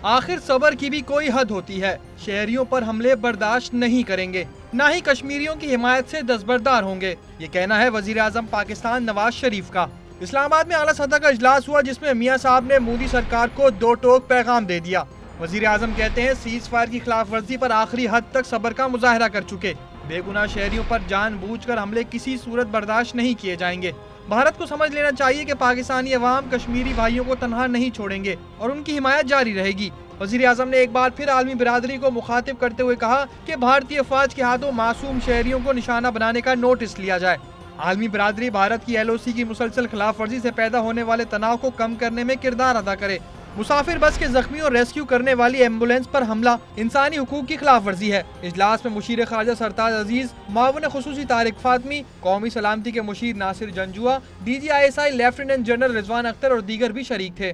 आखिर सबर की भी कोई हद होती है। शहरियों पर हमले बर्दाश्त नहीं करेंगे, न ही कश्मीरियों की हिमायत से दस्तबरदार होंगे। ये कहना है वजीर आजम पाकिस्तान नवाज शरीफ का। इस्लामाबाद में आला सतह का इजलास हुआ, जिसमें मियां साहब ने मोदी सरकार को दो टोक पैगाम दे दिया। वजीर आजम कहते हैं सीज फायर की खिलाफ वर्जी पर आखिरी हद तक सबर का मुजाहरा कर चुके। बेगुनाह शहरियों पर जानबूझकर हमले किसी सूरत बर्दाश्त नहीं किए जाएंगे। भारत को समझ लेना चाहिए कि पाकिस्तानी अवाम कश्मीरी भाइयों को तनहा नहीं छोड़ेंगे और उनकी हिमायत जारी रहेगी। वजीर आजम ने एक बार फिर आलमी बिरादरी को मुखातिब करते हुए कहा कि भारतीय फौज के हाथों मासूम शहरियों को निशाना बनाने का नोटिस लिया जाए। आलमी बिरादरी भारत की LOC की मुसलसल खिलाफ वर्जी से पैदा होने वाले तनाव को कम करने में किरदार अदा करे। मुसाफिर बस के जख्मियों रेस्क्यू करने वाली एम्बुलेंस पर हमला इंसानी हुकूक की खिलाफ वर्जी है। इजलास में मुशीर खारजा सरताज अजीज, मावन खुसूसी तारिक फातमी, कौमी सलामती के मुशीर Nasir Janjua, DG ISI lieutenant general Rizwan Akhtar और दीगर भी शरीक थे।